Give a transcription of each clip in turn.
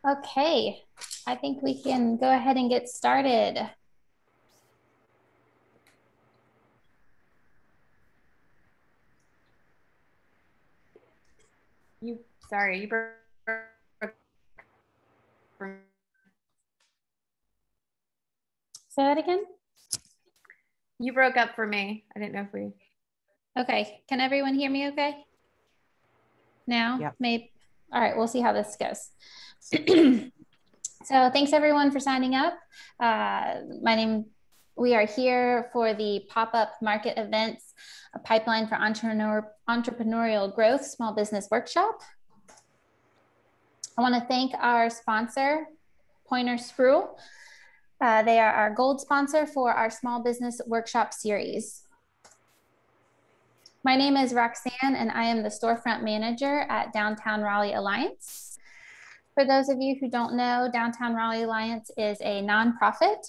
Okay, I think we can go ahead and get started. Sorry, you broke for Say that again. you broke up for me. I didn't know if we. Okay, can everyone hear me okay? Now, Yeah. maybe. All right, we'll see how this goes. So thanks everyone for signing up. We are here for the pop-up market events, a pipeline for entrepreneurial growth, small business workshop. I want to thank our sponsor, Pointer Spruill. They are our gold sponsor for our small business workshop series. My name is Roxanne, and I am the storefront manager at Downtown Raleigh Alliance. For those of you who don't know, Downtown Raleigh Alliance is a nonprofit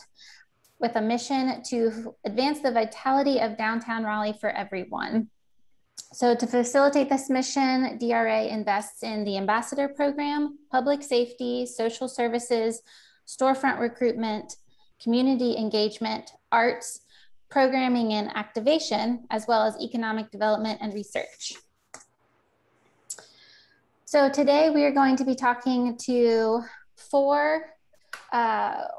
with a mission to advance the vitality of downtown Raleigh for everyone. So to facilitate this mission, DRA invests in the ambassador program, public safety, social services, storefront recruitment, community engagement, arts, programming and activation, as well as economic development and research. So today we are going to be talking to four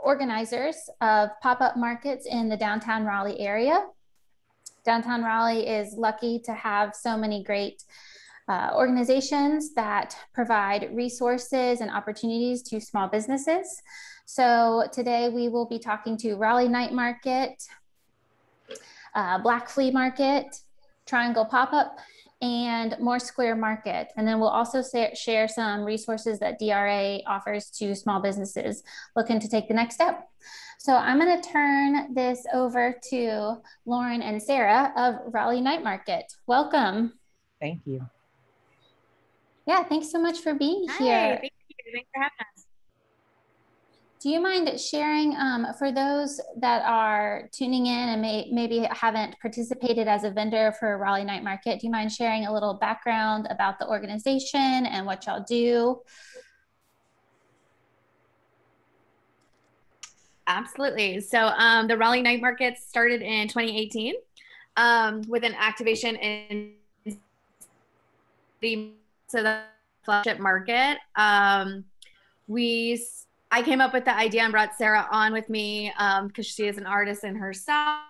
organizers of pop-up markets in the downtown Raleigh area. Downtown Raleigh is lucky to have so many great organizations that provide resources and opportunities to small businesses. So today we will be talking to Raleigh Night Market, Black Flea Market, Triangle Pop-Up, and Moore Square Market. And then we'll also share some resources that DRA offers to small businesses looking to take the next step. So I'm going to turn this over to Lauren and Sarah of Raleigh Night Market. Welcome. Thank you. Yeah, thanks so much for being here. Thank you. Thanks for having us. Do you mind sharing, for those that are tuning in and maybe haven't participated as a vendor for Raleigh Night Market, do you mind sharing a little background about the organization and what y'all do? Absolutely. So the Raleigh Night Market started in 2018 with an activation in the flagship market. I came up with the idea and brought Sarah on with me because she is an artisan herself,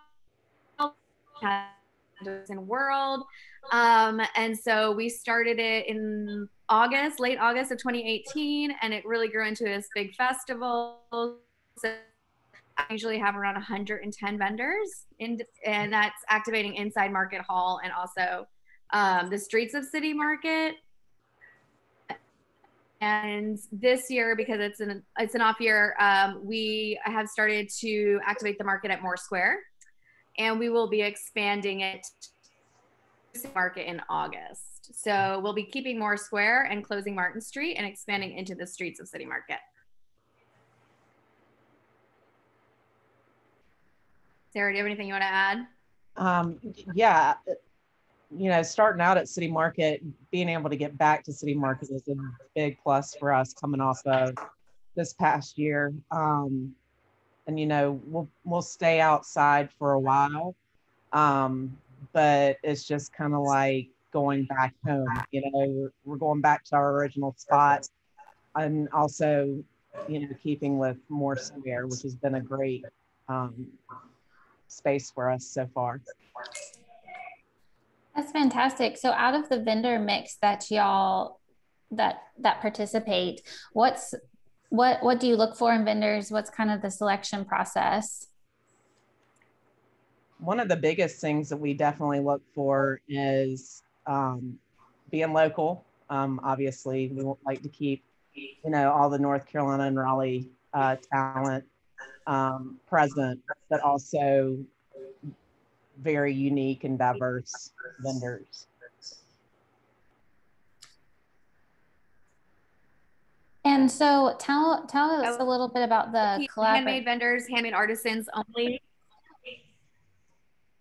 in world. And so we started it in late August of 2018, and it really grew into this big festival. So I usually have around 110 vendors, and that's activating inside Market Hall and also the streets of City Market. And this year, because it's an off year, we have started to activate the market at Moore Square, and we will be expanding it to Market in August. So we'll be keeping Moore Square and closing Martin Street and expanding into the streets of City Market. Sarah, do you have anything you want to add? Yeah, starting out at City Market, being able to get back to City Market is a big plus for us coming off of this past year. And we'll stay outside for a while, but it's just kind of like going back home. We're going back to our original spot, and also keeping with Moore Square, which has been a great space for us so far. That's fantastic. So out of the vendor mix that y'all that participate, what do you look for in vendors? What's kind of the selection process? One of the biggest things that we definitely look for is being local. Obviously, we would like to keep all the North Carolina and Raleigh talent present, but also very unique and diverse vendors. And so tell us a little bit about the handmade vendors, handmade artisans only.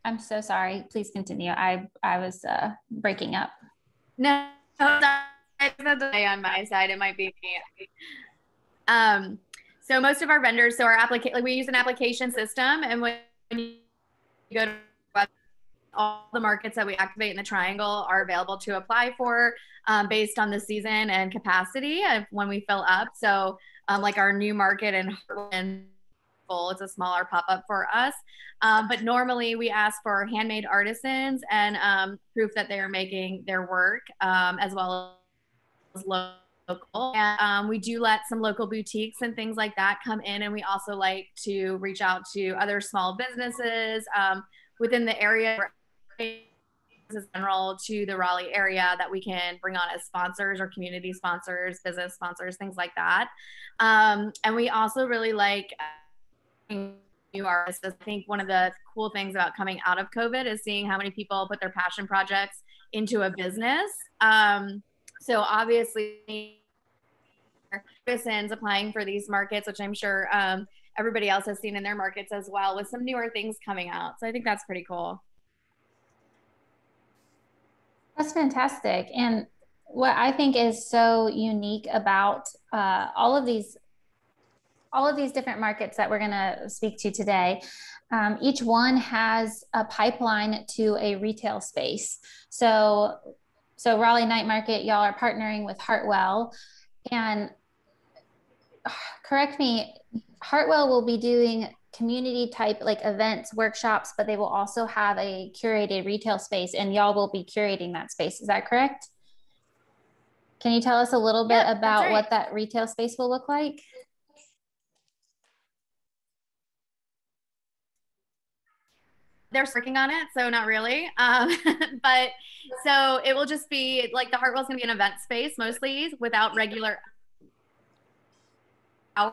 I'm so sorry. Please continue. I was breaking up. No, it's a delay on my side. It might be me. So most of our vendors, so our application, like we use an application system, and when you go to all the markets that we activate in the triangle are available to apply for based on the season and capacity of when we fill up. So like our new market in Heartland, it's a smaller pop-up for us. But normally we ask for handmade artisans and proof that they are making their work as well as local. And we do let some local boutiques and things like that come in. And we also like to reach out to other small businesses within the area general to the Raleigh area that we can bring on as sponsors or community sponsors, business sponsors, things like that. And we also really like new artists. I think one of the cool things about coming out of COVID is seeing how many people put their passion projects into a business. So obviously, citizens applying for these markets, which I'm sure everybody else has seen in their markets as well, with some newer things coming out. So I think that's pretty cool. That's fantastic. And what I think is so unique about all of these different markets that we're going to speak to today, each one has a pipeline to a retail space. So Raleigh Night Market, y'all are partnering with Hartwell, and correct me, Hartwell will be doing community type like events, workshops, but they will also have a curated retail space, and y'all will be curating that space. Is that correct? Can you tell us a little bit about what that retail space will look like? They're working on it, so not really. But so it will just be like the Hartwell's gonna be an event space mostly without regular hours.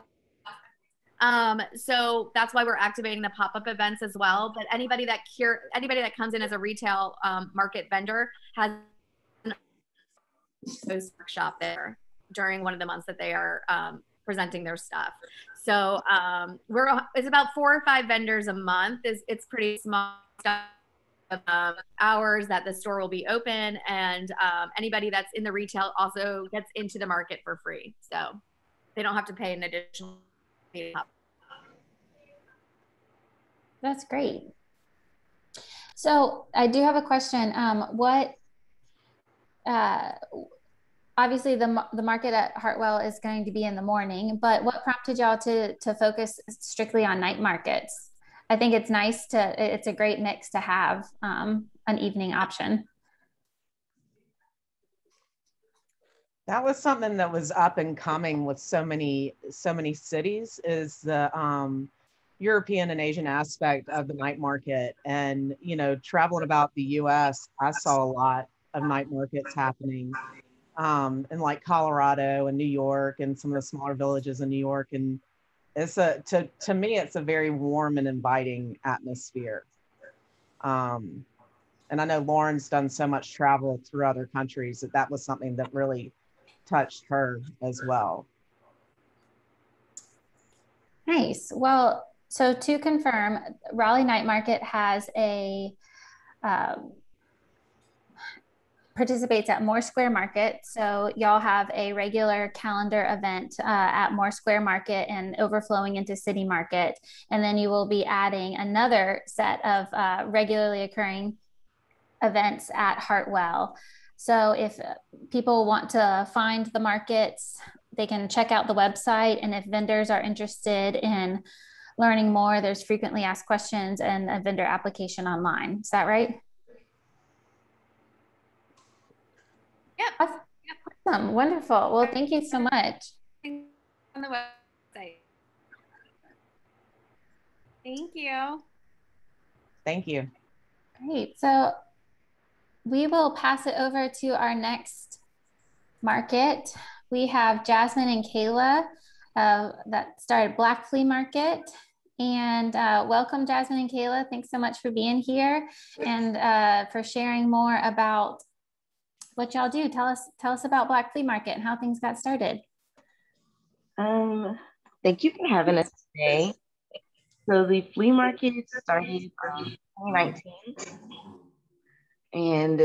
So that's why we're activating the pop-up events as well. But anybody that comes in as a retail market vendor has a workshop there during one of the months that they are presenting their stuff. So it's about 4 or 5 vendors a month. It's pretty small stuff. Hours that the store will be open, and anybody that's in the retail also gets into the market for free. So they don't have to pay an additional. That's great. So I do have a question. Obviously the market at Hartwell is going to be in the morning, but what prompted y'all to focus strictly on night markets? I think it's nice it's a great mix to have an evening option. That was something that was up and coming with so many cities, is the European and Asian aspect of the night market. And, you know, traveling about the US, I saw a lot of night markets happening in like Colorado and New York and some of the smaller villages in New York. And it's to me, it's a very warm and inviting atmosphere. And I know Lauren's done so much travel through other countries that was something that really touched her as well. Nice. Well, so to confirm, Raleigh Night Market has participates at Moore Square Market. So y'all have a regular calendar event at Moore Square Market and overflowing into City Market. And then you will be adding another set of regularly occurring events at Hartwell. So if people want to find the markets, they can check out the website. And if vendors are interested in learning more, there's frequently asked questions and a vendor application online. Is that right? Yep. Awesome. Wonderful. Well, thank you so much. On the website. Thank you. Thank you. Great. So we will pass it over to our next market. We have Jasmine and Kayla that started Black Flea Market. And welcome, Jasmine and Kayla. Thanks so much for being here and for sharing more about what y'all do. Tell us about Black Flea Market and how things got started. Thank you for having us today. So the flea market started in 2019, and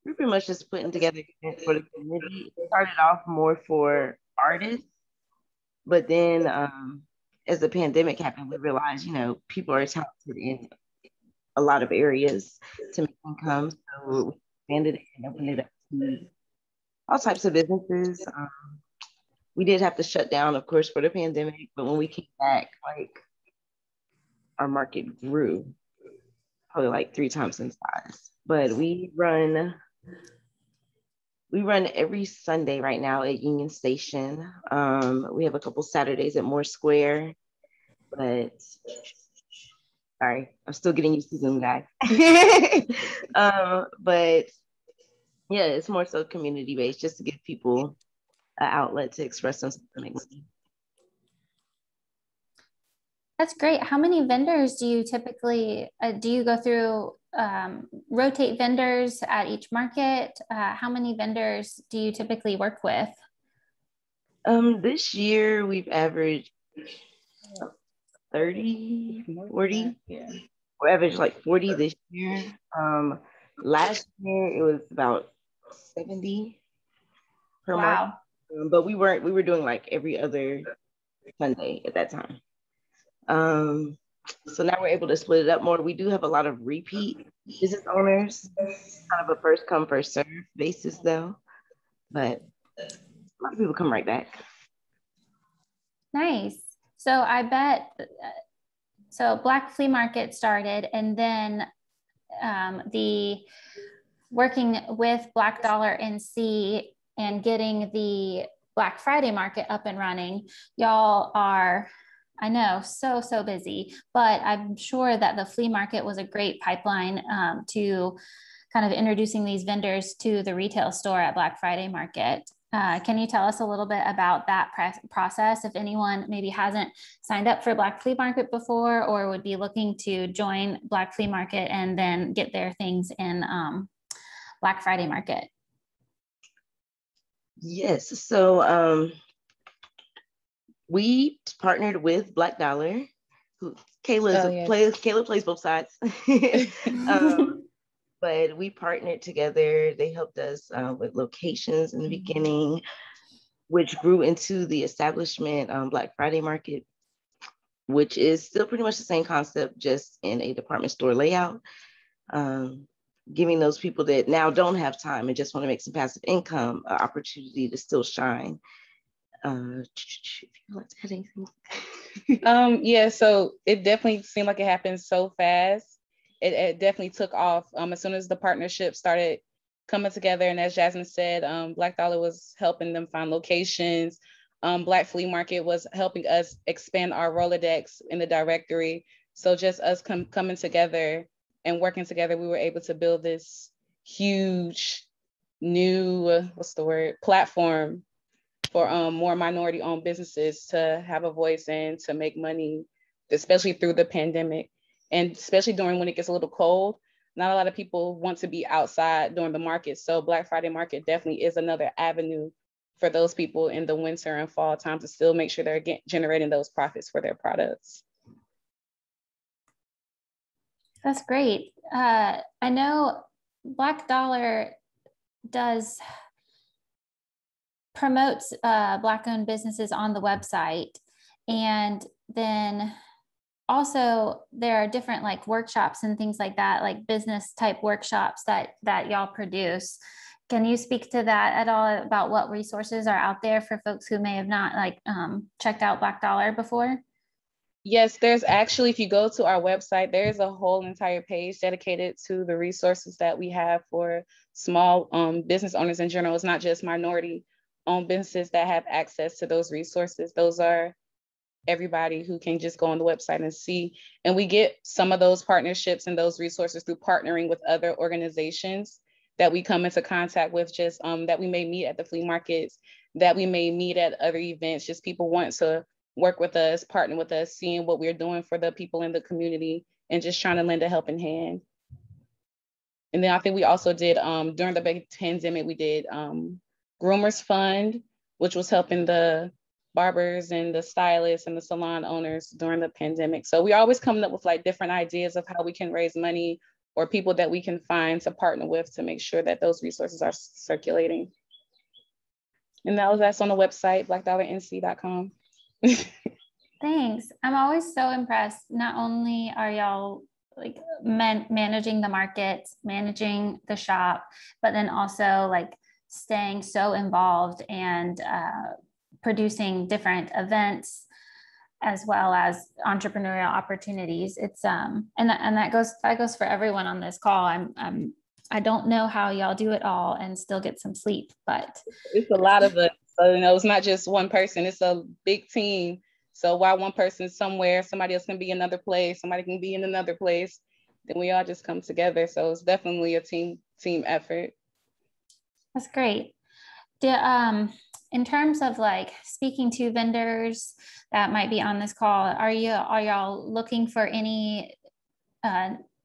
we're pretty much just putting together events for the community. It started off more for artists But then as the pandemic happened, we realized, people are talented in a lot of areas to make income. So we expanded it and opened it up to all types of businesses. We did have to shut down, of course, for the pandemic, but when we came back, like, our market grew probably like 3 times in size. But we run every Sunday right now at Union Station. We have a couple Saturdays at Moore Square, but sorry, I'm still getting used to Zoom, guys. But yeah, it's more so community based, just to give people an outlet to express themselves and make money. That's great. How many vendors do you typically, do you go through, rotate vendors at each market? How many vendors do you typically work with? This year we've averaged 30, 40. Yeah. We averaged like 40 this year. Last year it was about 70 per month. But we were doing like every other Sunday at that time. So now we're able to split it up more. We do have a lot of repeat business owners, kind of a first come, first serve basis though. But a lot of people come right back. Nice. So I bet, so Black Flea Market started, and then the working with Black Dollar NC and getting the Black Friday market up and running. Y'all are, I know, so busy, but I'm sure that the flea market was a great pipeline to kind of introducing these vendors to the retail store at Black Friday market. Can you tell us a little bit about that process? If anyone maybe hasn't signed up for Black Flea Market before, or would be looking to join Black Flea Market and then get their things in Black Friday market. Yes, so we partnered with Black Dollar, who Kayla plays both sides. But we partnered together. They helped us with locations in the beginning, which grew into the establishment Black Friday Market, which is still pretty much the same concept, just in a department store layout. Giving those people that now don't have time and just want to make some passive income an opportunity to still shine. If you want to add anything. Yeah, so it definitely seemed like it happened so fast. It definitely took off as soon as the partnership started coming together. And as Jasmine said, Black Dollar was helping them find locations. Black Flea Market was helping us expand our Rolodex in the directory. So just us coming together and working together, we were able to build this huge new, platform for more minority-owned businesses to have a voice and to make money, especially through the pandemic. And especially during when it gets a little cold, not a lot of people want to be outside during the market. So Black Friday Market definitely is another avenue for those people in the winter and fall time to still make sure they're generating those profits for their products. That's great. I know Black Dollar promotes Black-owned businesses on the website, and then also there are different like workshops and things like that, like business type workshops that y'all produce. Can you speak to that at all, about what resources are out there for folks who may have not checked out Black Dollar before? Yes, there's actually, if you go to our website, there's a whole entire page dedicated to the resources that we have for small business owners in general. It's not just minority-owned businesses that have access to those resources. Those are everybody who can just go on the website and see. And we get some of those partnerships and those resources through partnering with other organizations that we come into contact with, just that we may meet at the flea markets, that we may meet at other events. Just people want to work with us, partner with us, seeing what we're doing for the people in the community and just trying to lend a helping hand. And then I think we also did, during the big pandemic, we did Groomers Fund, which was helping the barbers and the stylists and the salon owners during the pandemic. So we're always coming up with like different ideas of how we can raise money or people that we can find to partner with to make sure that those resources are circulating. And that's on the website, blackdollarnc.com. Thanks. I'm always so impressed. Not only are y'all like managing the market, managing the shop, but then also like staying so involved and producing different events as well as entrepreneurial opportunities. It's and that goes for everyone on this call. I don't know how y'all do it all and still get some sleep, but it's a lot of us. So, you know, it's not just one person, it's a big team. So while one person's somewhere, somebody else can be in another place, somebody can be in another place, then we all just come together. So it's definitely a team effort. That's great. In terms of like speaking to vendors that might be on this call, are y'all looking for any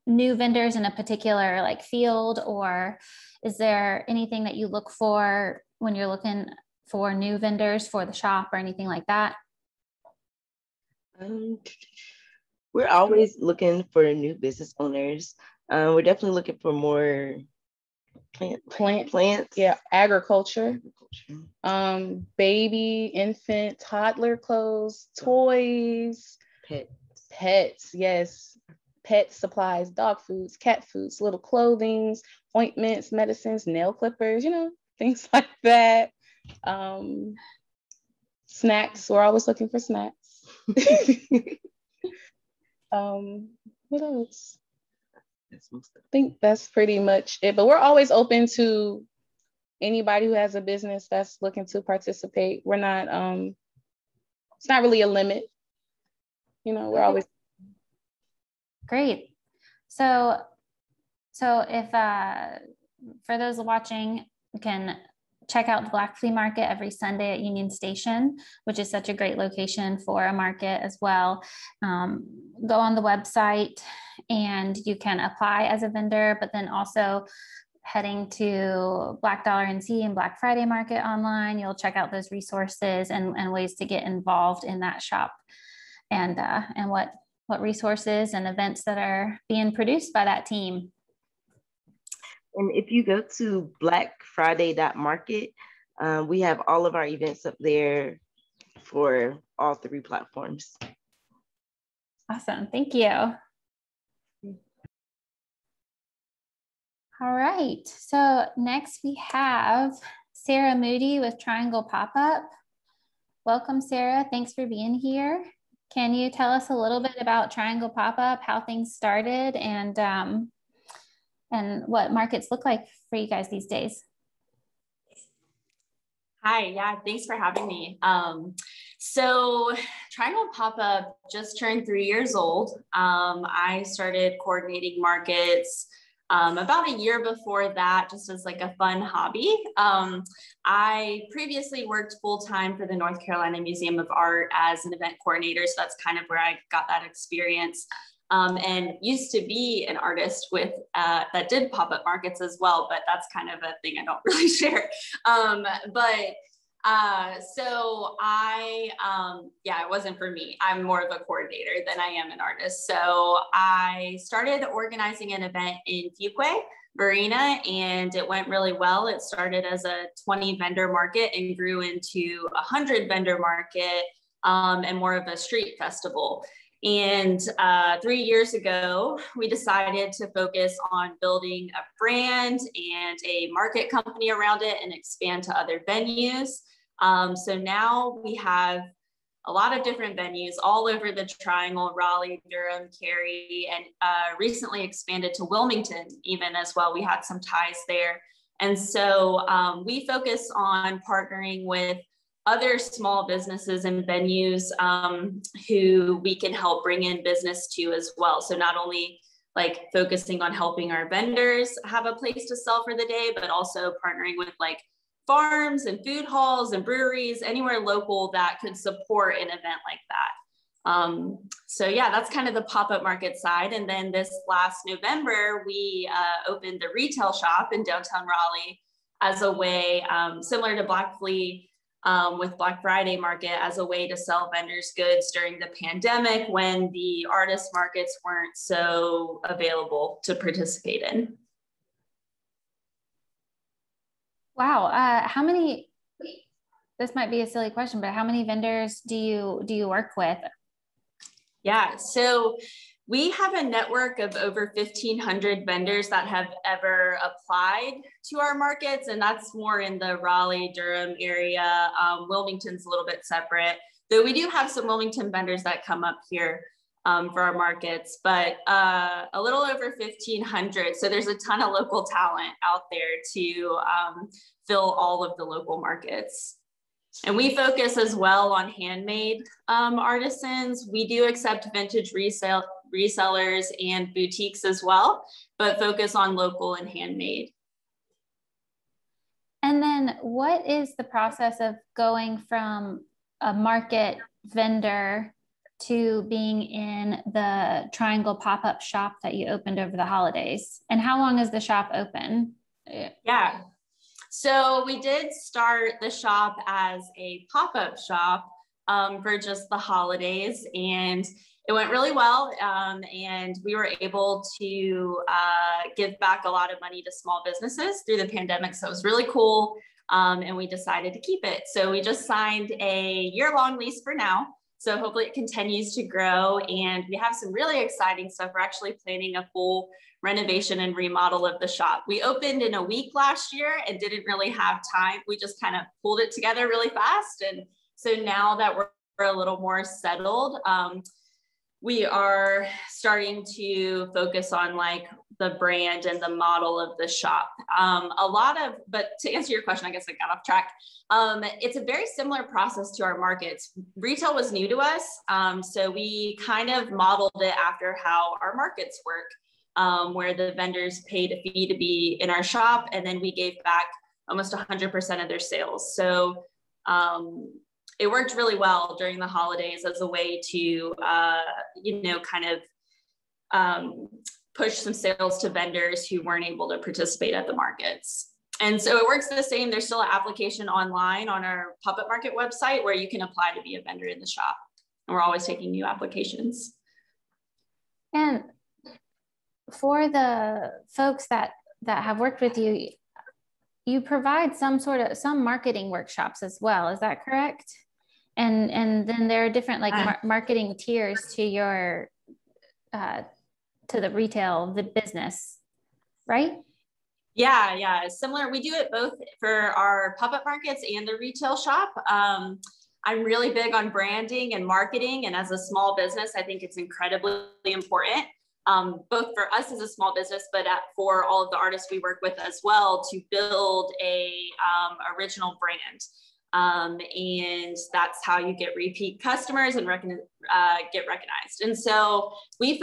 new vendors in a particular like field, or is there anything that you look for when you're looking for new vendors for the shop or anything like that? We're always looking for new business owners. We're definitely looking for more plants. Yeah, agriculture. Baby, infant, toddler clothes, toys, pets, yes. Pet supplies, dog foods, cat foods, little clothings, ointments, medicines, nail clippers, you know, things like that. Snacks, we're always looking for snacks. What else? I think that's pretty much it, but we're always open to anybody who has a business that's looking to participate. We're not, it's not really a limit. You know, we're always. Great. So if, for those watching, you can check out the Black Flea Market every Sunday at Union Station, which is such a great location for a market as well. Go on the website and you can apply as a vendor, but then also heading to Black Dollar NC and Black Friday Market online, you'll check out those resources and ways to get involved in that shop and what resources and events that are being produced by that team. And if you go to blackfriday.market, we have all of our events up there for all 3 platforms. Awesome, thank you. All right, so next we have Sarah Moody with Triangle Pop-Up. Welcome, Sarah, thanks for being here. Can you tell us a little bit about Triangle Pop-Up, how things started, and what markets look like for you guys these days? Hi, yeah, thanks for having me. So Triangle Pop-Up just turned 3 years old. I started coordinating markets about a year before that, just as like a fun hobby. I previously worked full-time for the North Carolina Museum of Art as an event coordinator. So that's kind of where I got that experience. And used to be an artist with that did pop-up markets as well, but that's kind of a thing I don't really share. So yeah, it wasn't for me. I'm more of a coordinator than I am an artist. So I started organizing an event in Fuquay Marina, and it went really well. It started as a 20 vendor market and grew into a 100 vendor market and more of a street festival. And 3 years ago, we decided to focus on building a brand and a market company around it and expand to other venues. So now we have a lot of different venues all over the Triangle, Raleigh, Durham, Cary, and recently expanded to Wilmington even as well. We had some ties there. And so we focus on partnering with other small businesses and venues who we can help bring in business to as well. So not only like focusing on helping our vendors have a place to sell for the day, but also partnering with like farms and food halls and breweries, anywhere local that could support an event like that. So yeah, that's kind of the pop-up market side. And then this last November, we opened the retail shop in downtown Raleigh as a way, similar to Black Flea, with Black Friday Market, as a way to sell vendors goods during the pandemic when the artist markets weren't so available to participate in. Wow, how many this might be a silly question, but how many vendors do you work with? Yeah, so we have a network of over 1,500 vendors that have ever applied to our markets, and that's more in the Raleigh, Durham area. Wilmington's a little bit separate, though we do have some Wilmington vendors that come up here for our markets, but a little over 1,500. So there's a ton of local talent out there to fill all of the local markets. And we focus as well on handmade artisans. We do accept vintage resellers and boutiques as well, but focus on local and handmade. And then what is the process of going from a market vendor to being in the Triangle pop-up shop that you opened over the holidays? And how long is the shop open? Yeah. So we did start the shop as a pop-up shop for just the holidays, and it went really well. And we were able to give back a lot of money to small businesses through the pandemic. So it was really cool. And we decided to keep it. So we just signed a year-long lease for now. So hopefully it continues to grow, and we have some really exciting stuff. We're actually planning a full renovation and remodel of the shop. We opened in a week last year and didn't really have time. We just kind of pulled it together really fast. And so now that we're a little more settled, we are starting to focus on like the brand and the model of the shop. But to answer your question, I guess I got off track. It's a very similar process to our markets. Retail was new to us. So we kind of modeled it after how our markets work, where the vendors paid a fee to be in our shop, and then we gave back almost 100% of their sales. So it worked really well during the holidays as a way to, kind of push some sales to vendors who weren't able to participate at the markets. And so it works the same. There's still an application online on our Puppet Market website where you can apply to be a vendor in the shop. And we're always taking new applications. And for the folks that have worked with you, you provide some marketing workshops as well. Is that correct? And then there are different marketing tiers to your to the retail, the business, right? Yeah, similar. We do it both for our puppet markets and the retail shop. I'm really big on branding and marketing, and as a small business, I think it's incredibly important, both for us as a small business, but for all of the artists we work with as well, to build a original brand. And that's how you get repeat customers and get recognized. And so we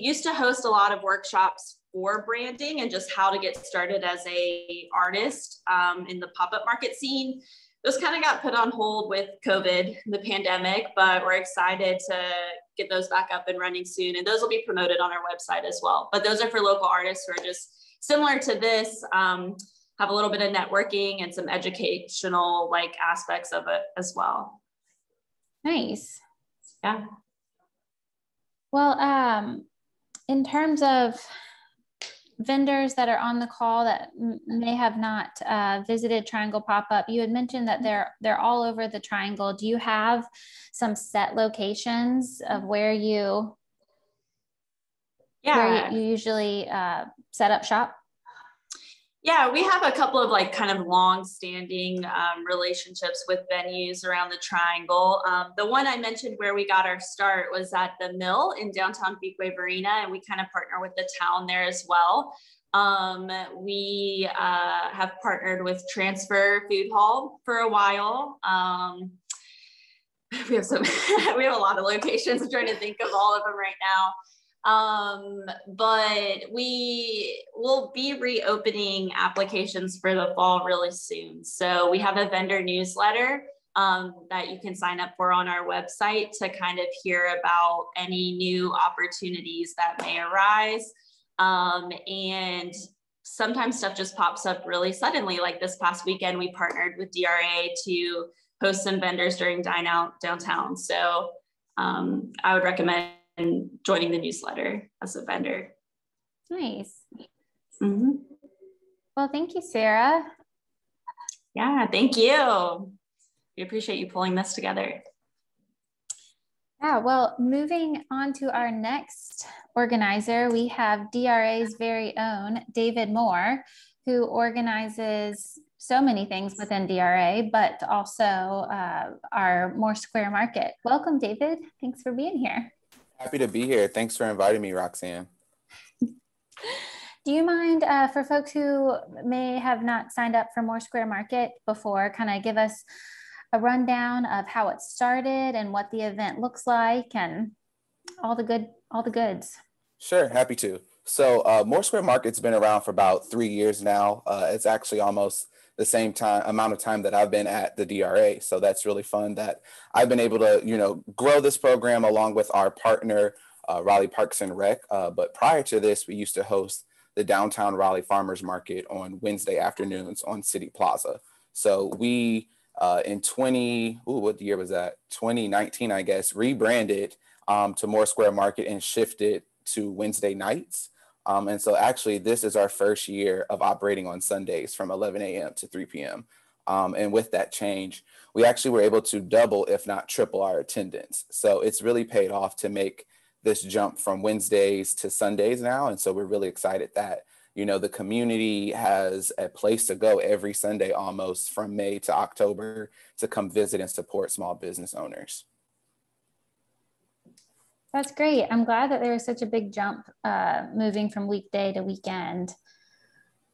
used to host a lot of workshops for branding and just how to get started as a artist in the pop-up market scene. Those kind of got put on hold with COVID, the pandemic, but we're excited to get those back up and running soon. And those will be promoted on our website as well. But those are for local artists who are just similar to this, have a little bit of networking and some educational aspects of it as well. Nice. Yeah. Well, in terms of vendors that are on the call that may have not visited Triangle Pop-Up, you had mentioned that they're all over the Triangle. Do you have some set locations of where you usually set up shop? Yeah, we have a couple of kind of long-standing relationships with venues around the Triangle. The one I mentioned where we got our start was at the Mill in downtown Fuquay Marina, and we kind of partner with the town there as well. We have partnered with Transfer Food Hall for a while. We have we have a lot of locations. I'm trying to think of all of them right now. But we will be reopening applications for the fall really soon. So we have a vendor newsletter that you can sign up for on our website to kind of hear about any new opportunities that may arise. And sometimes stuff just pops up really suddenly. Like this past weekend, we partnered with DRA to host some vendors during Dine Out downtown. So I would recommend joining the newsletter as a vendor. Nice. Mm-hmm. Well, thank you, Sarah. Yeah, thank you. We appreciate you pulling this together. Yeah, well, moving on to our next organizer, we have DRA's very own David Moore, who organizes so many things within DRA, but also our Moore Square Market. Welcome, David. Thanks for being here. Happy to be here. Thanks for inviting me, Roxanne. Do you mind, for folks who may have not signed up for Moore Square Market before, kind of give us a rundown of how it started and what the event looks like and all the goods? Sure, happy to. So Moore Square Market's been around for about 3 years now. It's actually almost the same amount of time that I've been at the DRA. So that's really fun that I've been able to, grow this program along with our partner, Raleigh Parks and Rec. But prior to this, we used to host the Downtown Raleigh Farmers Market on Wednesday afternoons on City Plaza. So we in what year was that? 2019, I guess, rebranded to Moore Square Market and shifted to Wednesday nights. And so actually this is our first year of operating on Sundays from 11 a.m. to 3 p.m. And with that change, we actually were able to double, if not triple, our attendance. So it's really paid off to make this jump from Wednesdays to Sundays now. And so we're really excited that the community has a place to go every Sunday almost from May to October to come visit and support small business owners. That's great. I'm glad that there was such a big jump moving from weekday to weekend.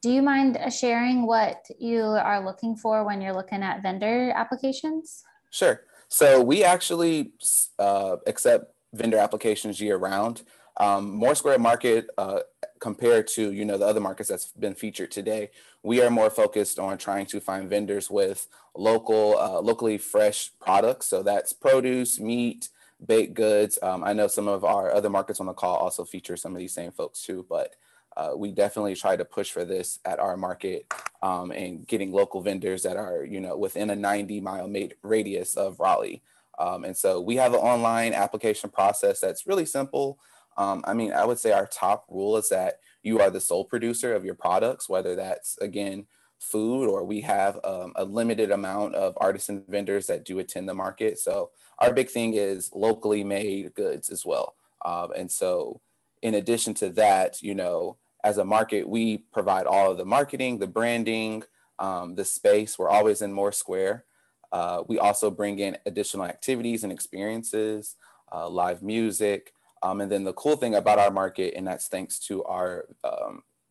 Do you mind sharing what you are looking for when you're looking at vendor applications? Sure. So we actually accept vendor applications year round. Moore Square Market, compared to the other markets that's been featured today, we are more focused on trying to find vendors with locally fresh products. So that's produce, meat, baked goods. I know some of our other markets on the call also feature some of these same folks too, but we definitely try to push for this at our market and getting local vendors that are within a 90-mile radius of Raleigh. And so we have an online application process that's really simple. I would say our top rule is that you are the sole producer of your products, whether that's, again, food, or we have a limited amount of artisan vendors that do attend the market. So our big thing is locally made goods as well. And so in addition to that, as a market, we provide all of the marketing, the branding, the space. We're always in Moore Square. We also bring in additional activities and experiences, live music. And then the cool thing about our market, and that's thanks to our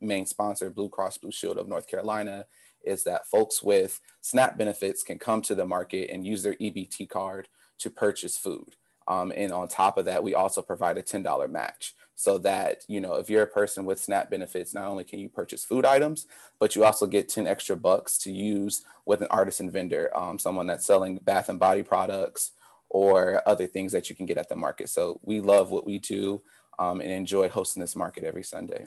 main sponsor, Blue Cross Blue Shield of North Carolina, is that folks with SNAP benefits can come to the market and use their EBT card to purchase food. And on top of that, we also provide a $10 match. So that, if you're a person with SNAP benefits, not only can you purchase food items, but you also get 10 extra bucks to use with an artisan vendor, someone that's selling bath and body products or other things that you can get at the market. So we love what we do and enjoy hosting this market every Sunday.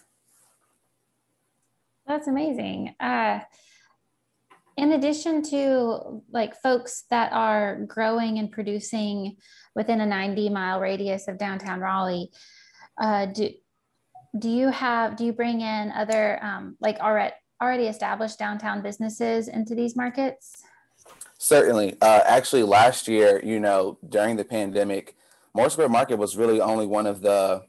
That's amazing. In addition to folks that are growing and producing within a 90-mile radius of downtown Raleigh, do you bring in other already established downtown businesses into these markets? Certainly. Actually, last year, during the pandemic, Moore Square Market was really only one of the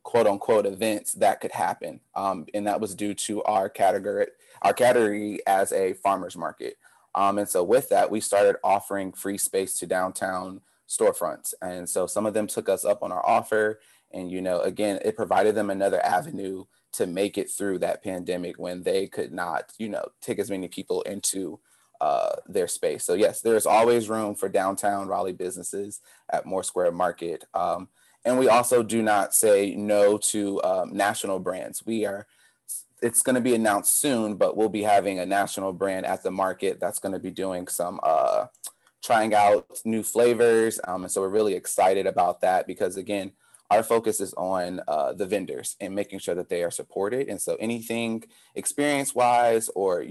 quote unquote events that could happen. And that was due to our category as a farmer's market. And so with that, we started offering free space to downtown storefronts. And so some of them took us up on our offer. And, again, it provided them another avenue to make it through that pandemic when they could not, take as many people into their space. So yes, there's always room for downtown Raleigh businesses at Moore Square Market. And we also do not say no to national brands. It's going to be announced soon, but we'll be having a national brand at the market that's going to be doing some trying out new flavors. And so we're really excited about that because, again, our focus is on the vendors and making sure that they are supported. And so anything experience-wise or,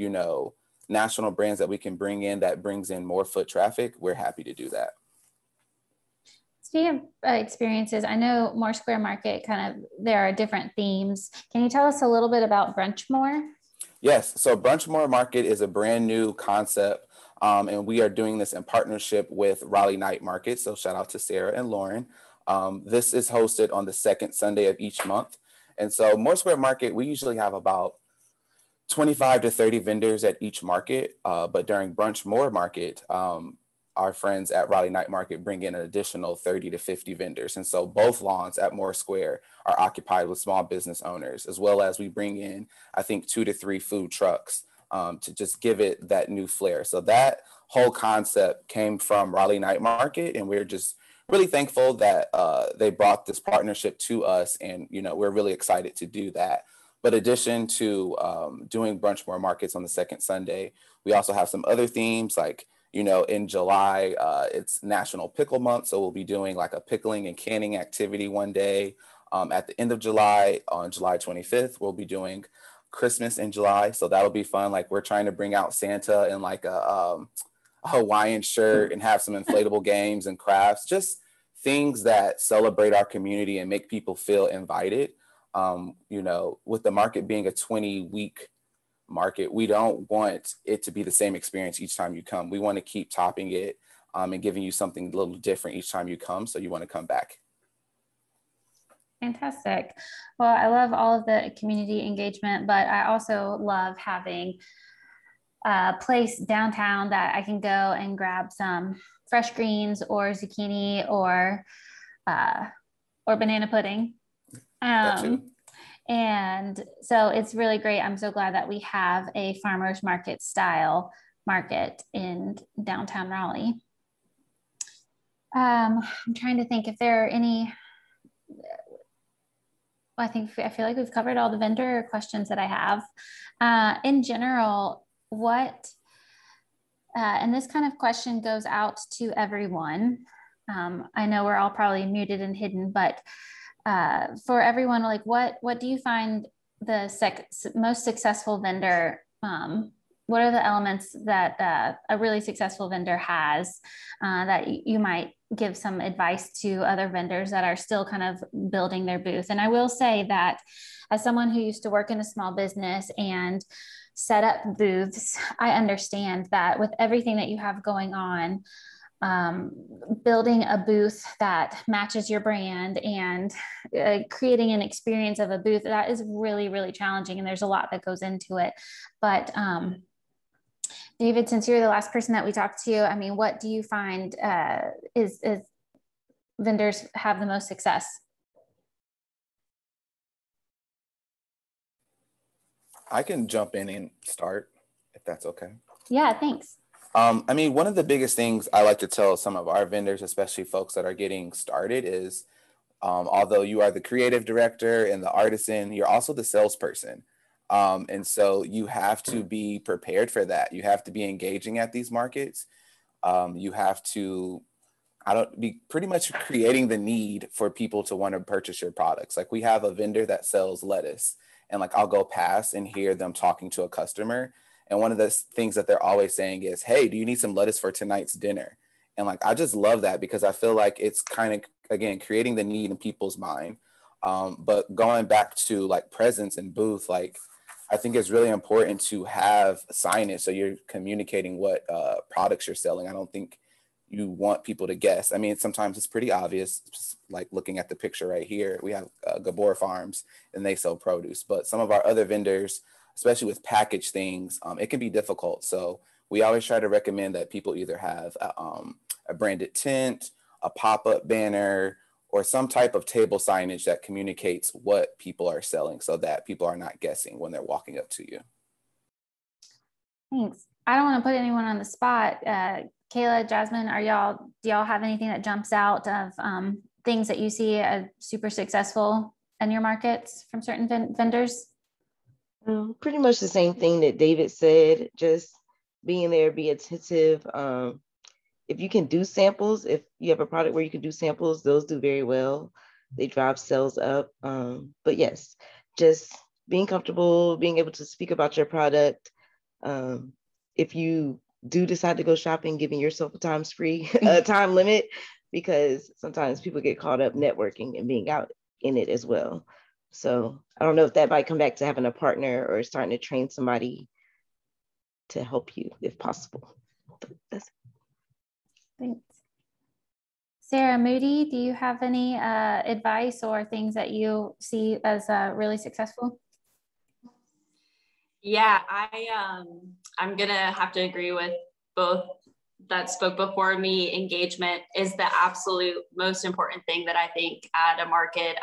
national brands that we can bring in that brings in more foot traffic, we're happy to do that. Speaking of experiences, I know Moore Square Market there are different themes. Can you tell us a little bit about Brunchmore? Yes, so Brunchmore Market is a brand new concept, and we are doing this in partnership with Raleigh Night Market. So shout out to Sarah and Lauren. This is hosted on the second Sunday of each month. And so Moore Square Market, we usually have about 25 to 30 vendors at each market, but during Brunchmore Market, our friends at Raleigh Night Market bring in an additional 30 to 50 vendors. And so both lawns at Moore Square are occupied with small business owners, as well as we bring in, I think, 2 to 3 food trucks to just give it that new flair. So that whole concept came from Raleigh Night Market, and we're just really thankful that they brought this partnership to us. And, you know, we're really excited to do that. But in addition to doing Brunchmore Markets on the second Sunday, we also have some other themes like, you know, in July, it's National Pickle Month. So we'll be doing like a pickling and canning activity one day. At the end of July, on July 25th, we'll be doing Christmas in July. So that'll be fun. Like we're trying to bring out Santa in like a Hawaiian shirt and have some inflatable games and crafts, just things that celebrate our community and make people feel invited. You know, with the market being a 20-week market, we don't want it to be the same experience each time you come. We want to keep topping it and giving you something a little different each time you come, so you want to come back. Fantastic. Well, I love all of the community engagement, but I also love having a place downtown that I can go and grab some fresh greens or zucchini or banana pudding. And so it's really great. I'm so glad that we have a farmers market style market in downtown Raleigh. I'm trying to think if there are any, I feel like we've covered all the vendor questions that I have. In general, and this kind of question goes out to everyone. I know we're all probably muted and hidden, but for everyone, like what do you find the most successful vendor? What are the elements that a really successful vendor has that you might give some advice to other vendors that are still kind of building their booth? And I will say that as someone who used to work in a small business and set up booths, I understand that with everything that you have going on, building a booth that matches your brand and creating an experience of a booth, that is really, really challenging. And there's a lot that goes into it. But David, since you're the last person that we talked to, I mean, what do you find is vendors have the most success? I can jump in and start if that's okay. Yeah, thanks. I mean, one of the biggest things I like to tell some of our vendors, especially folks that are getting started, is although you are the creative director and the artisan, you're also the salesperson. And so you have to be prepared for that. You have to be engaging at these markets. You have to be pretty much creating the need for people to want to purchase your products. Like we have a vendor that sells lettuce, and like I'll go past and hear them talking to a customer. And one of the things that they're always saying is, hey, do you need some lettuce for tonight's dinner? And like, I just love that because I feel like it's kind of, again, creating the need in people's mind. But going back to like presence and booth, like I think it's really important to have signage so you're communicating what products you're selling. I don't think you want people to guess. I mean, sometimes it's pretty obvious, just like looking at the picture right here. We have Gabor Farms and they sell produce, but some of our other vendors, especially with packaged things, it can be difficult. So we always try to recommend that people either have a branded tent, a pop-up banner, or some type of table signage that communicates what people are selling so that people are not guessing when they're walking up to you. Thanks. I don't want to put anyone on the spot. Kayla, Jasmine, do y'all have anything that jumps out of things that you see as super successful in your markets from certain vendors? Pretty much the same thing that David said, just being there, be attentive. If you can do samples, if you have a product where you can do samples, those do very well. They drive sales up. But yes, just being comfortable, being able to speak about your product. If you do decide to go shopping, giving yourself a time limit, because sometimes people get caught up networking and being out in it as well. So I don't know if that might come back to having a partner or starting to train somebody to help you if possible. Thanks. Sarah Moody, do you have any advice or things that you see as really successful? Yeah, I'm gonna have to agree with both that spoke before me. Engagement is the absolute most important thing that I think at a market.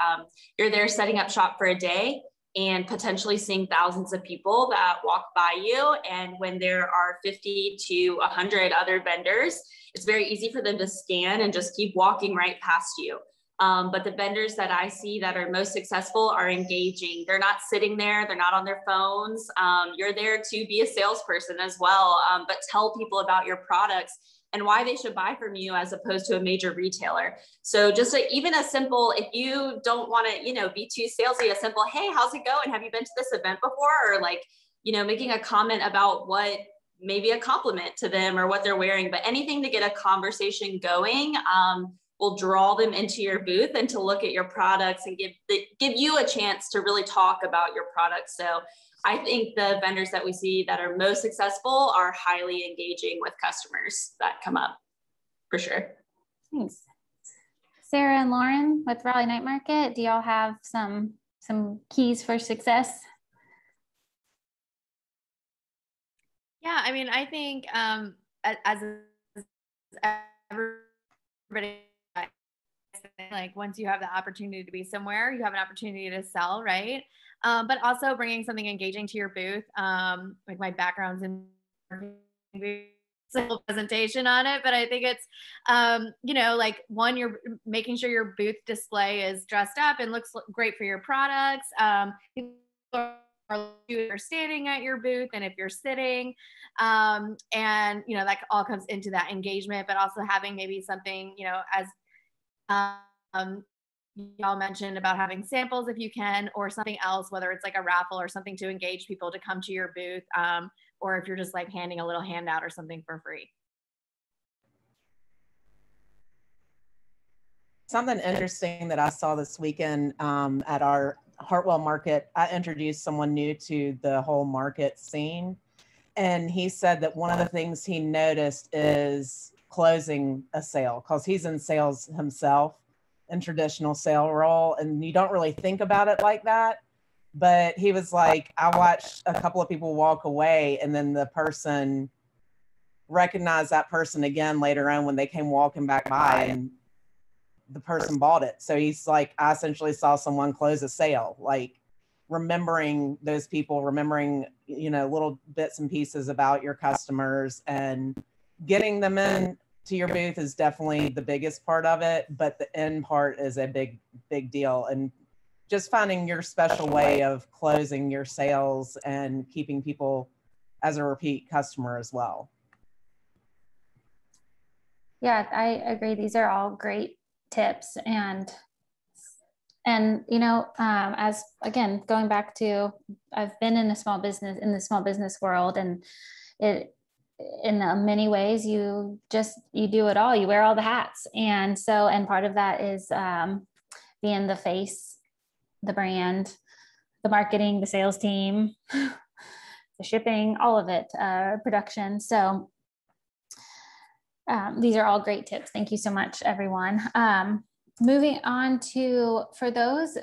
You're there setting up shop for a day and potentially seeing thousands of people that walk by you. And when there are 50 to 100 other vendors, it's very easy for them to scan and just keep walking right past you. But the vendors that I see that are most successful are engaging. They're not sitting there, they're not on their phones. You're there to be a salesperson as well, but tell people about your products and why they should buy from you as opposed to a major retailer. So just even a simple, if you don't want to, be too salesy, a simple, hey, how's it going? Have you been to this event before? Or like, making a comment about what, maybe a compliment to them or what they're wearing, but anything to get a conversation going will draw them into your booth and to look at your products and give you a chance to really talk about your products. So I think the vendors that we see that are most successful are highly engaging with customers that come up, for sure. Thanks. Sarah and Lauren with Raleigh Night Market, do y'all have some keys for success? Yeah, I mean, I think as everybody, like once you have the opportunity to be somewhere, you have an opportunity to sell, right? But also bringing something engaging to your booth. Like my background's in simple presentation on it, but I think it's, like one, you're making sure your booth display is dressed up and looks great for your products. People are standing at your booth and if you're sitting, and that all comes into that engagement, but also having maybe something, as y'all mentioned about having samples if you can, or something else, whether it's like a raffle or something to engage people to come to your booth, or if you're just like handing a little handout or something for free. Something interesting that I saw this weekend at our Hartwell Market, I introduced someone new to the whole market scene. And he said that one of the things he noticed is closing a sale, because he's in sales himself, in traditional sale role, and you don't really think about it like that. But he was like, I watched a couple of people walk away, and then the person recognized that person again later on when they came walking back by, and the person bought it. So he's like, I essentially saw someone close a sale, like remembering those people, remembering, little bits and pieces about your customers, and getting them in to your booth is definitely the biggest part of it, but the end part is a big, big deal. And just finding your special way of closing your sales and keeping people as a repeat customer as well. Yeah, I agree. These are all great tips. And as again, going back to, I've been in the small business world, and in many ways, you do it all. You wear all the hats. And part of that is being the face, the brand, the marketing, the sales team, the shipping, all of it, production. So these are all great tips. Thank you so much, everyone. Moving on to, for those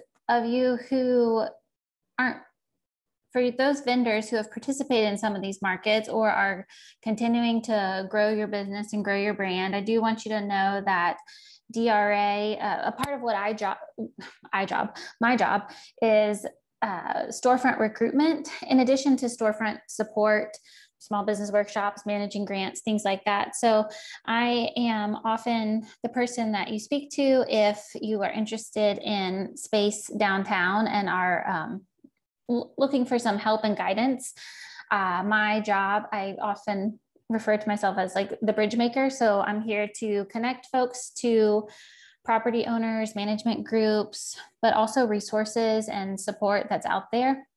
vendors who have participated in some of these markets or are continuing to grow your business and grow your brand, I do want you to know that DRA, a part of what my job is storefront recruitment, in addition to storefront support, small business workshops, managing grants, things like that. So I am often the person that you speak to if you are interested in space downtown and are looking for some help and guidance. My job, I often refer to myself as like the bridge maker. So I'm here to connect folks to property owners, management groups, but also resources and support that's out there.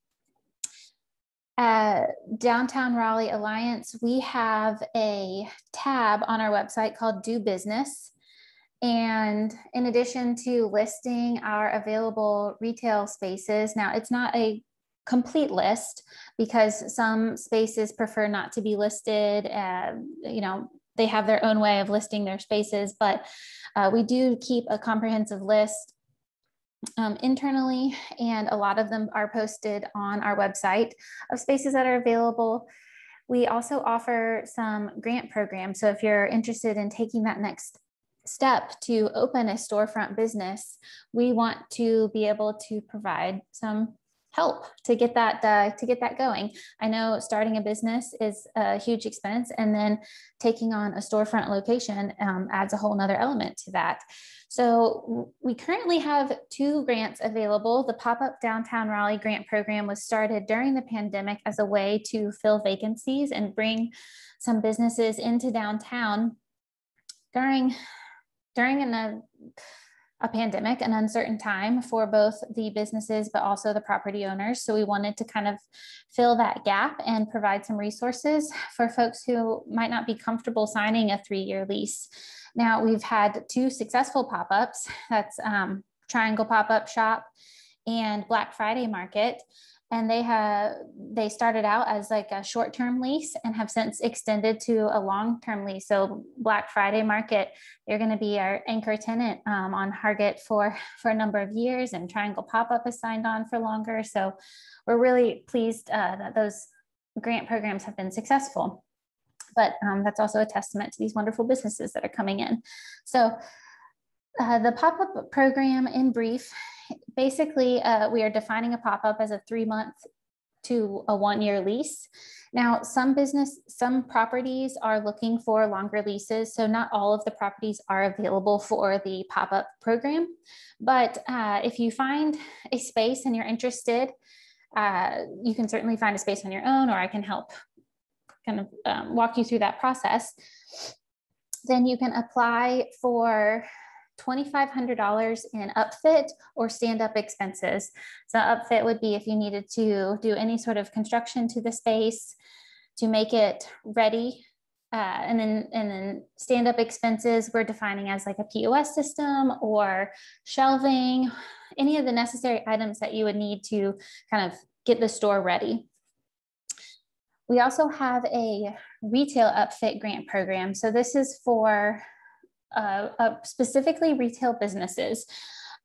Downtown Raleigh Alliance, we have a tab on our website called Do Business. And in addition to listing our available retail spaces, now it's not a complete list because some spaces prefer not to be listed. You know, they have their own way of listing their spaces, but we do keep a comprehensive list internally, and a lot of them are posted on our website of spaces that are available. We also offer some grant programs. So if you're interested in taking that next step to open a storefront business, we want to be able to provide some help to get that going. I know starting a business is a huge expense, and then taking on a storefront location adds a whole nother element to that. So we currently have 2 grants available. The Pop-Up Downtown Raleigh Grant Program was started during the pandemic as a way to fill vacancies and bring some businesses into downtown during a pandemic, an uncertain time for both the businesses, but also the property owners. So we wanted to kind of fill that gap and provide some resources for folks who might not be comfortable signing a 3-year lease. Now we've had 2 successful pop-ups. That's Triangle Pop-Up Shop and Black Friday Market. And they started out as like a short-term lease and have since extended to a long-term lease. So Black Friday Market, they're going to be our anchor tenant on Hargett for a number of years, and Triangle Pop-Up is signed on for longer. So we're really pleased that those grant programs have been successful. But that's also a testament to these wonderful businesses that are coming in. So the pop-up program in brief, basically we are defining a pop-up as a 3-month to a 1-year lease. Now, some properties are looking for longer leases, so not all of the properties are available for the pop-up program. But if you find a space and you're interested, you can certainly find a space on your own, or I can help kind of walk you through that process. Then you can apply for $2,500 in upfit or stand-up expenses. So upfit would be if you needed to do any sort of construction to the space to make it ready. And then stand-up expenses we're defining as like a POS system or shelving, any of the necessary items that you would need to kind of get the store ready. We also have a retail upfit grant program. So this is for specifically retail businesses.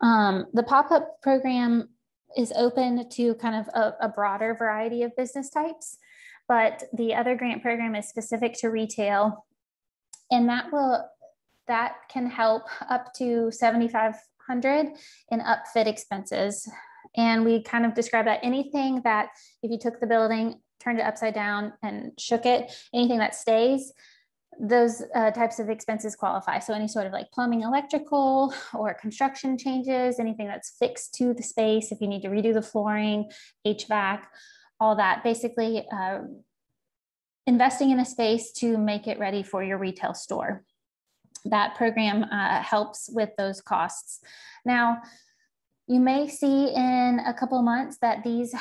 The pop-up program is open to kind of a broader variety of business types, but the other grant program is specific to retail, and that can help up to $7,500 in upfit expenses. And we kind of describe that anything that if you took the building, turned it upside down and shook it, anything that stays, those types of expenses qualify. So any sort of like plumbing, electrical, or construction changes, anything that's fixed to the space, if you need to redo the flooring, HVAC, all that, basically investing in a space to make it ready for your retail store. That program helps with those costs. Now, you may see in a couple of months that these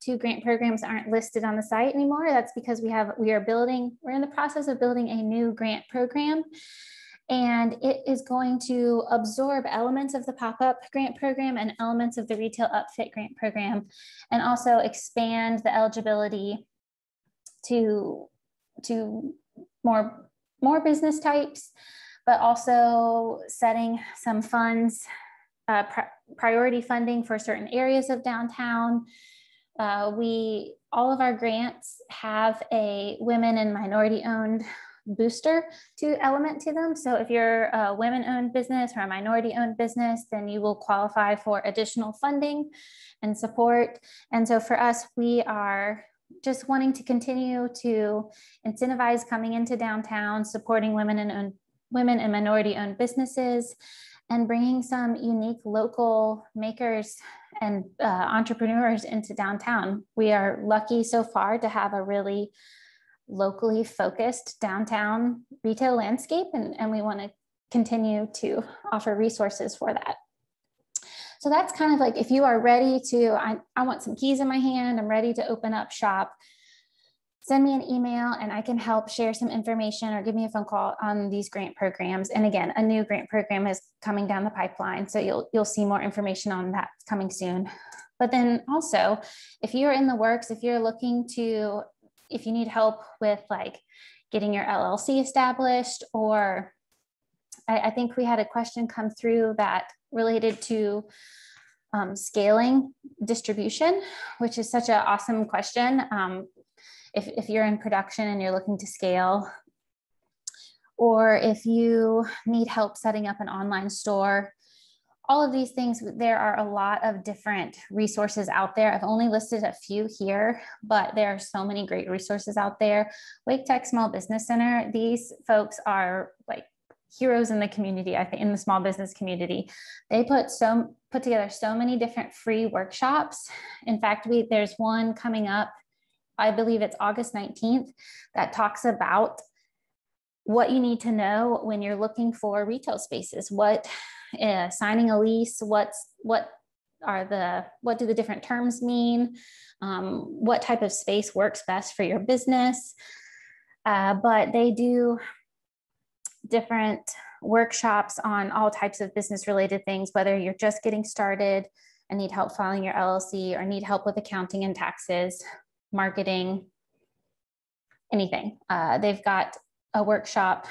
2 grant programs aren't listed on the site anymore. That's because we're in the process of building a new grant program, and it is going to absorb elements of the pop-up grant program and elements of the retail upfit grant program, and also expand the eligibility to more business types, but also setting some funds, priority funding for certain areas of downtown. All of our grants have a women and minority-owned booster element to them. So if you're a women-owned business or a minority-owned business, then you will qualify for additional funding and support. And so for us, we are just wanting to continue to incentivize coming into downtown, supporting women and minority-owned businesses, and bringing some unique local makers and entrepreneurs into downtown. We are lucky so far to have a really locally focused downtown retail landscape, and we want to continue to offer resources for that. So that's kind of like, if you are ready to, I want some keys in my hand, I'm ready to open up shop. send me an email and I can help share some information, or give me a phone call on these grant programs. And again, a new grant program is coming down the pipeline, so you'll see more information on that coming soon. But then also, if you're in the works, if you're looking to, if you need help with like getting your LLC established, or I think we had a question come through that related to scaling distribution, which is such an awesome question. If you're in production and you're looking to scale, or if you need help setting up an online store, all of these things, there are a lot of different resources out there. I've only listed a few here, but there are so many great resources out there. Wake Tech Small Business Center, these folks are like heroes in the community, I think, in the small business community. They put together so many different free workshops. In fact, there's one coming up, I believe it's August 19th, that talks about what you need to know when you're looking for retail spaces, signing a lease, what do the different terms mean, what type of space works best for your business. But they do different workshops on all types of business related things, whether you're just getting started and need help filing your LLC, or need help with accounting and taxes, marketing, anything. They've got a workshop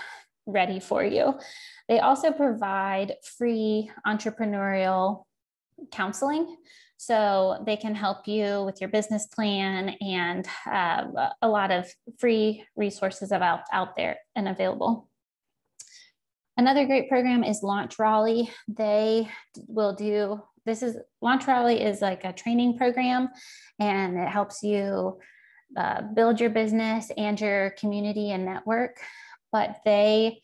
ready for you. They also provide free entrepreneurial counseling, so they can help you with your business plan, and a lot of free resources out there and available. Another great program is Launch Raleigh. They will do, Launch Raleigh is like a training program, and it helps you build your business and your community and network. But they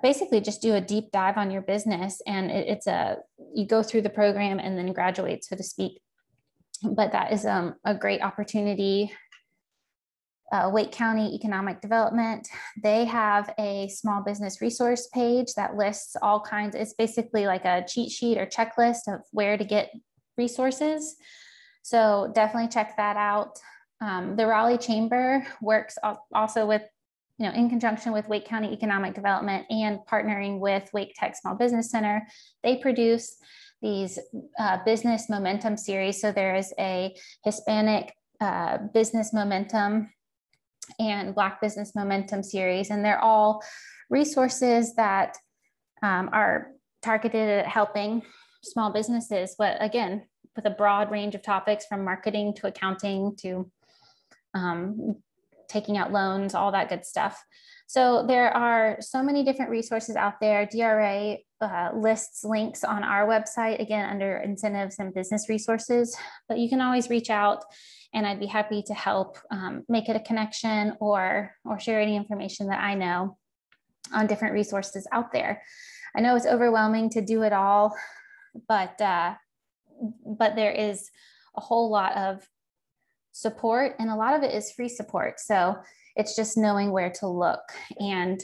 basically just do a deep dive on your business, and you go through the program and then graduate, so to speak. But that is a great opportunity. Wake County Economic Development, they have a small business resource page that lists all kinds. It's basically like a cheat sheet or checklist of where to get resources. So definitely check that out. The Raleigh Chamber works also with, in conjunction with Wake County Economic Development and partnering with Wake Tech Small Business Center. They produce these business momentum series. So there is a Hispanic business momentum and Black business momentum series, and they're all resources that are targeted at helping small businesses, but again, with a broad range of topics, from marketing to accounting to taking out loans, all that good stuff. So there are so many different resources out there. DRA lists links on our website, again, under incentives and business resources, but you can always reach out and I'd be happy to help make it a connection or share any information that I know on different resources out there. I know it's overwhelming to do it all, but there is a whole lot of support, and a lot of it is free support. So it's just knowing where to look, and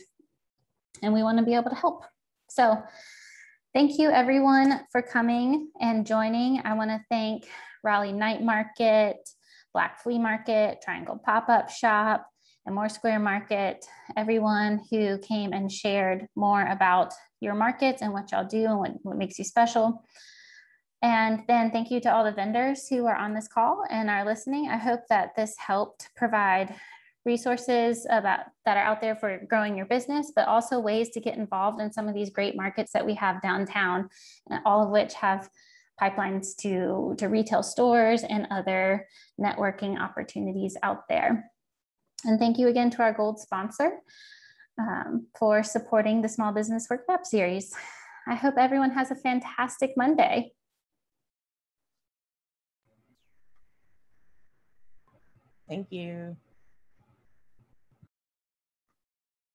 we want to be able to help. So thank you everyone for coming and joining. I want to thank Raleigh Night Market, Black Flea Market, Triangle Pop-Up Shop, and Moore Square Market, everyone who came and shared more about your markets and what y'all do and what makes you special. And then thank you to all the vendors who are on this call and are listening. I hope that this helped provide resources that are out there for growing your business, but also ways to get involved in some of these great markets that we have downtown, all of which have pipelines to retail stores and other networking opportunities out there. And thank you again to our gold sponsor for supporting the Small Business Workshop Series. I hope everyone has a fantastic Monday. Thank you.